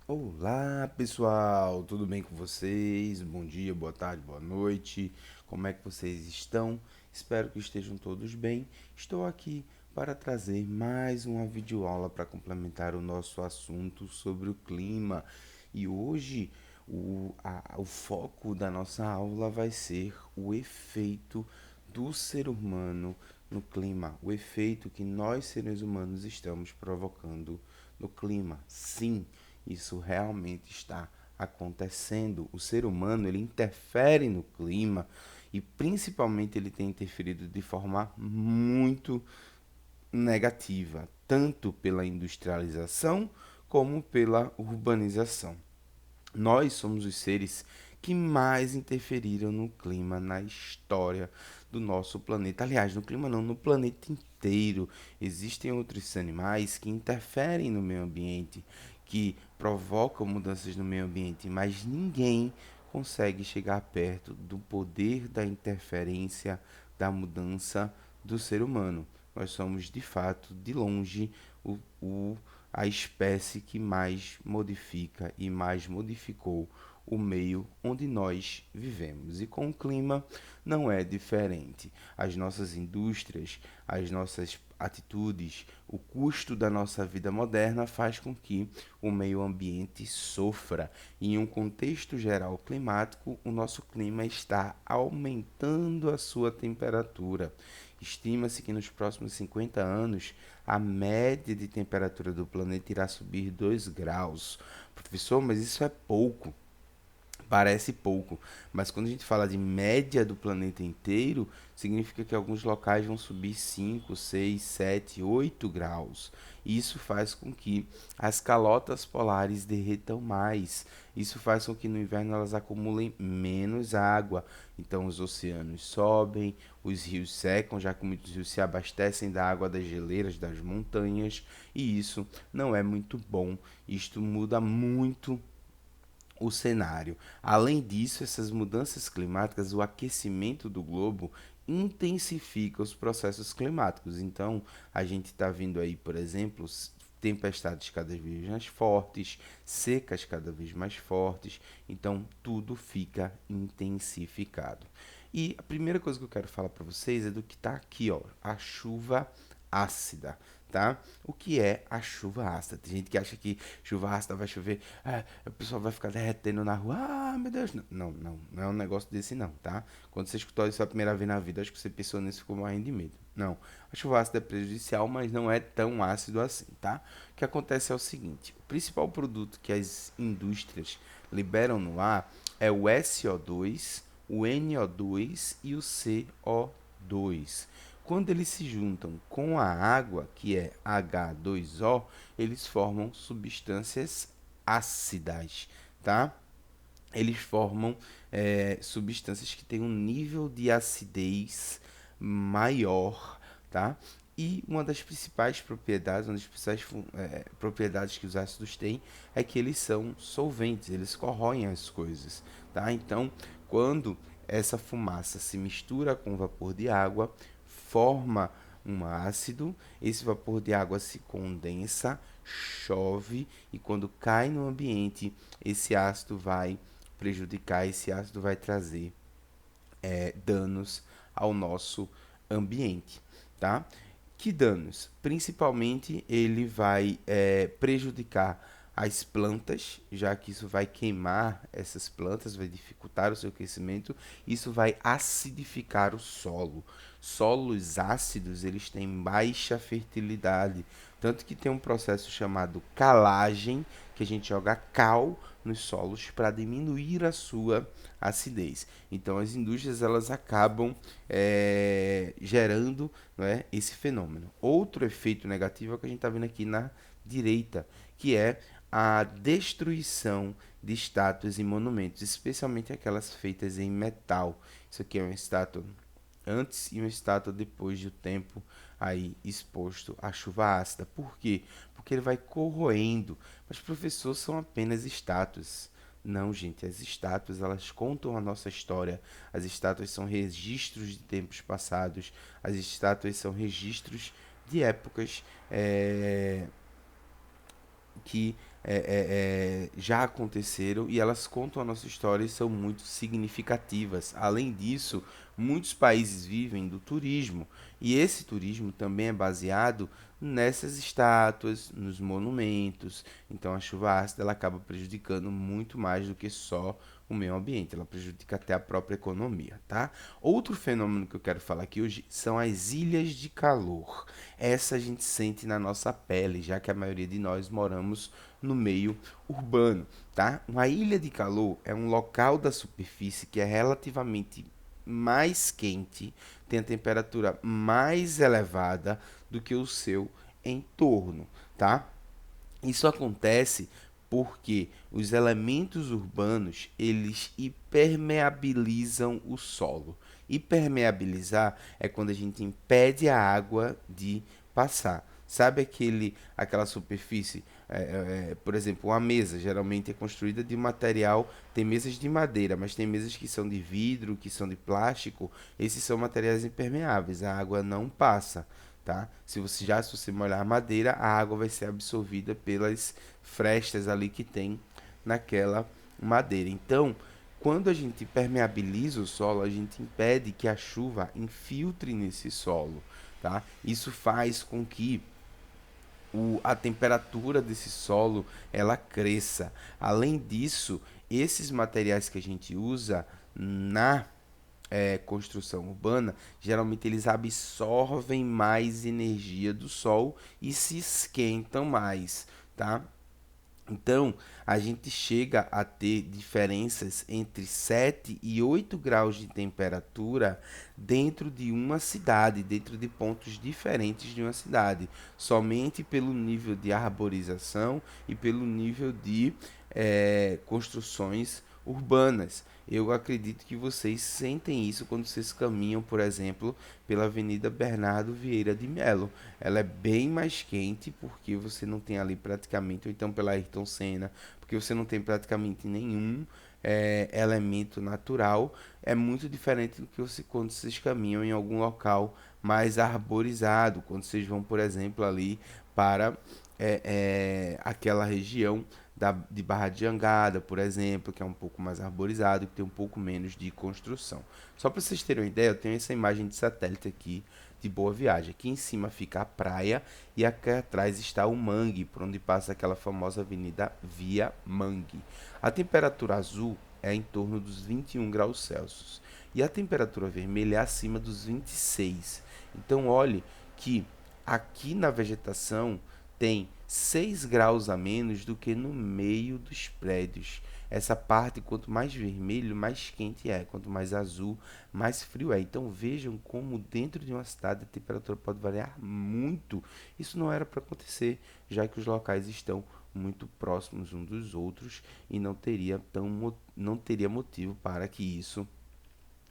Olá, pessoal, tudo bem com vocês? Bom dia, boa tarde, boa noite. Como é que vocês estão? Espero que estejam todos bem. Estou aqui para trazer mais uma videoaula para complementar o nosso assunto sobre o clima. E hoje o foco da nossa aula vai ser o efeito do ser humano no clima, o efeito que nós seres humanos estamos provocando no clima. Sim, isso realmente está acontecendo. O ser humano ele interfere no clima e principalmente ele tem interferido de forma muito negativa, tanto pela industrialização como pela urbanização. Nós somos os seres que mais interferiram no clima na história do nosso planeta. Aliás, no clima não, no planeta inteiro. Existem outros animais que interferem no meio ambiente, que provocam mudanças no meio ambiente, mas ninguém consegue chegar perto do poder da interferência da mudança do ser humano. Nós somos, de fato, de longe, o, o a espécie que mais modifica e mais modificou o meio onde nós vivemos. E com o clima não é diferente. As nossas indústrias, as nossas atitudes, o custo da nossa vida moderna faz com que o meio ambiente sofra. E em um contexto geral climático, o nosso clima está aumentando a sua temperatura. Estima-se que nos próximos 50 anos a média de temperatura do planeta irá subir 2 graus. Professor, mas isso é pouco. Parece pouco, mas quando a gente fala de média do planeta inteiro, significa que alguns locais vão subir 5, 6, 7, 8 graus. Isso faz com que as calotas polares derretam mais. Isso faz com que no inverno elas acumulem menos água. Então os oceanos sobem, os rios secam, já que muitos rios se abastecem da água das geleiras das montanhas, e isso não é muito bom. Isto muda muito o cenário. Além disso, essas mudanças climáticas, o aquecimento do globo intensifica os processos climáticos. Então, a gente está vindo aí, por exemplo, tempestades cada vez mais fortes, secas cada vez mais fortes. Então, tudo fica intensificado. E a primeira coisa que eu quero falar para vocês é do que está aqui, ó, a chuva ácida, tá? O que é a chuva ácida? Tem gente que acha que chuva ácida vai chover, o pessoal vai ficar derretendo na rua. Ah, meu Deus. Não é um negócio desse não, tá? Quando você escutou isso a primeira vez na vida, acho que você pensou nisso e ficou morrendo de medo. Não, a chuva ácida é prejudicial, mas não é tão ácido assim, tá? O que acontece é o seguinte, o principal produto que as indústrias liberam no ar é o SO2, o NO2 e o CO2. Quando eles se juntam com a água, que é H2O, eles formam substâncias ácidas, tá? Eles formam substâncias que têm um nível de acidez maior, tá? E uma das principais propriedades, uma das principais propriedades que os ácidos têm é que eles são solventes, eles corroem as coisas, tá? Então, quando essa fumaça se mistura com o vapor de água, forma um ácido, esse vapor de água se condensa, chove e quando cai no ambiente, esse ácido vai prejudicar, esse ácido vai trazer danos ao nosso ambiente, tá? Que danos? Principalmente ele vai prejudicar as plantas, já que isso vai queimar essas plantas, vai dificultar o seu crescimento, isso vai acidificar o solo. Solos ácidos, eles têm baixa fertilidade, tanto que tem um processo chamado calagem, que a gente joga cal nos solos para diminuir a sua acidez. Então as indústrias elas acabam gerando, né, esse fenômeno. Outro efeito negativo é o que a gente está vendo aqui na direita, que é a destruição de estátuas e monumentos, especialmente aquelas feitas em metal. Isso aqui é uma estátua antes e uma estátua depois do tempo aí exposto à chuva ácida. Por quê? Porque ele vai corroendo. Mas professor, são apenas estátuas. Não, gente, as estátuas elas contam a nossa história. As estátuas são registros de tempos passados. As estátuas são registros de épocas que já aconteceram e elas contam a nossa história e são muito significativas. Além disso, muitos países vivem do turismo e esse turismo também é baseado nessas estátuas, nos monumentos. Então a chuva ácida ela acaba prejudicando muito mais do que só o meio ambiente, ela prejudica até a própria economia, tá? Outro fenômeno que eu quero falar aqui hoje são as ilhas de calor. Essa a gente sente na nossa pele, já que a maioria de nós moramos no meio urbano, tá? Uma ilha de calor é um local da superfície que é relativamente mais quente, tem a temperatura mais elevada do que o seu entorno, tá? Isso acontece porque os elementos urbanos, eles impermeabilizam o solo. Impermeabilizar é quando a gente impede a água de passar. Sabe aquela superfície, por exemplo, uma mesa geralmente é construída de material, tem mesas de madeira, mas tem mesas que são de vidro, que são de plástico, esses são materiais impermeáveis, a água não passa, tá? Se você molhar a madeira, a água vai ser absorvida pelas frestas ali que tem naquela madeira. Então, quando a gente permeabiliza o solo, a gente impede que a chuva infiltre nesse solo, tá? Isso faz com que a temperatura desse solo ela cresça. Além disso, esses materiais que a gente usa na construção urbana, geralmente eles absorvem mais energia do sol e se esquentam mais, tá? Então, a gente chega a ter diferenças entre 7 e 8 graus de temperatura dentro de uma cidade, dentro de pontos diferentes de uma cidade, somente pelo nível de arborização e pelo nível de construções urbanas. Eu acredito que vocês sentem isso quando vocês caminham, por exemplo, pela Avenida Bernardo Vieira de Melo. Ela é bem mais quente porque você não tem ali praticamente, ou então pela Ayrton Senna, porque você não tem praticamente nenhum elemento natural. É muito diferente do que quando vocês caminham em algum local mais arborizado, quando vocês vão, por exemplo, ali para aquela região de Barra de Jangada, por exemplo, que é um pouco mais arborizado, que tem um pouco menos de construção. Só para vocês terem uma ideia, eu tenho essa imagem de satélite aqui de Boa Viagem. Aqui em cima fica a praia e aqui atrás está o Mangue, por onde passa aquela famosa avenida Via Mangue. A temperatura azul é em torno dos 21 graus Celsius e a temperatura vermelha é acima dos 26. Então, olhe que aqui na vegetação tem 6 graus a menos do que no meio dos prédios. Essa parte, quanto mais vermelho, mais quente é, quanto mais azul, mais frio é. Então vejam como dentro de uma cidade a temperatura pode variar muito. Isso não era para acontecer, já que os locais estão muito próximos uns dos outros e não teria motivo para que isso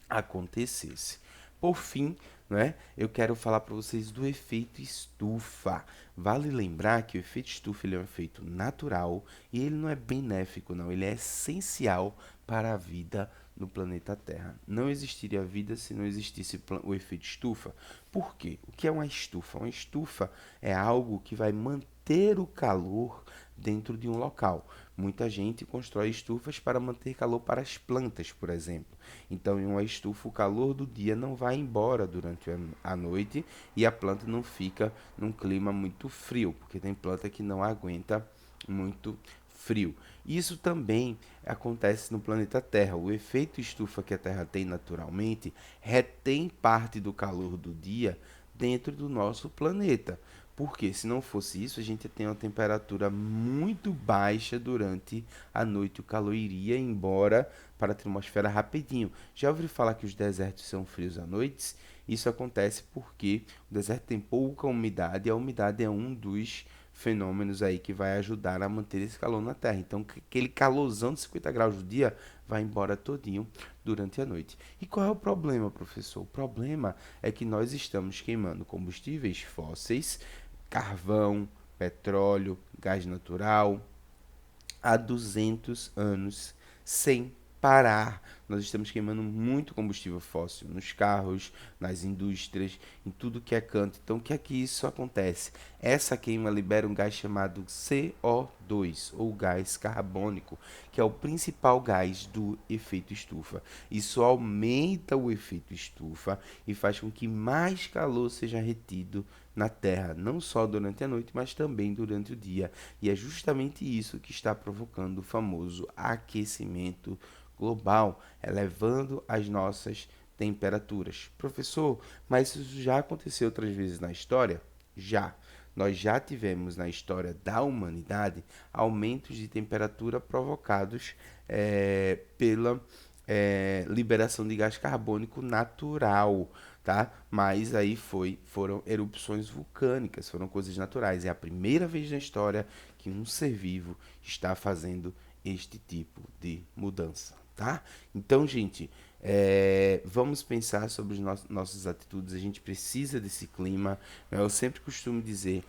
acontecesse. Por fim, né, eu quero falar para vocês do efeito estufa. Vale lembrar que o efeito estufa ele é um efeito natural e ele não é benéfico, não. Ele é essencial para a vida no planeta Terra. Não existiria vida se não existisse o efeito estufa. Por quê? O que é uma estufa? Uma estufa é algo que vai manter o calor dentro de um local. Muita gente constrói estufas para manter calor para as plantas, por exemplo. Então, em uma estufa, o calor do dia não vai embora durante a noite e a planta não fica num clima muito frio, porque tem planta que não aguenta muito frio. Isso também acontece no planeta Terra. O efeito estufa que a Terra tem naturalmente retém parte do calor do dia dentro do nosso planeta. Porque se não fosse isso, a gente tem uma temperatura muito baixa durante a noite. O calor iria embora para a atmosfera rapidinho. Já ouviu falar que os desertos são frios à noite? Isso acontece porque o deserto tem pouca umidade e a umidade é um dos fenômenos aí que vai ajudar a manter esse calor na Terra. Então, aquele calorzão de 50 graus do dia vai embora todinho durante a noite. E qual é o problema, professor? O problema é que nós estamos queimando combustíveis fósseis, carvão, petróleo, gás natural há 200 anos sem parar. Nós estamos queimando muito combustível fóssil nos carros, nas indústrias, em tudo que é canto. Então, o que é que isso acontece? Essa queima libera um gás chamado CO2, ou gás carbônico, que é o principal gás do efeito estufa. Isso aumenta o efeito estufa e faz com que mais calor seja retido na Terra, não só durante a noite, mas também durante o dia. E é justamente isso que está provocando o famoso aquecimento global, elevando as nossas temperaturas. Professor, mas isso já aconteceu outras vezes na história? Já. Nós já tivemos na história da humanidade aumentos de temperatura provocados pela liberação de gás carbônico natural, tá? Mas aí foram erupções vulcânicas, foram coisas naturais. É a primeira vez na história que um ser vivo está fazendo este tipo de mudança, tá? Então, gente, vamos pensar sobre as nossas atitudes. A gente precisa desse clima, né? Eu sempre costumo dizer,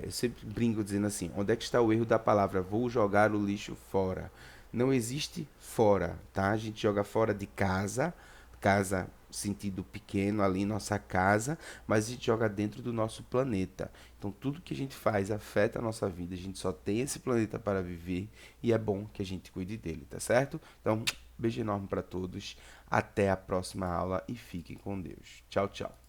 eu sempre brinco dizendo assim: onde é que está o erro da palavra vou jogar o lixo fora? Não existe fora, tá? A gente joga fora de casa, casa sentido pequeno ali, nossa casa, mas a gente joga dentro do nosso planeta. Então tudo que a gente faz afeta a nossa vida, a gente só tem esse planeta para viver e é bom que a gente cuide dele, tá certo? Então, beijo enorme para todos, até a próxima aula e fiquem com Deus. Tchau, tchau.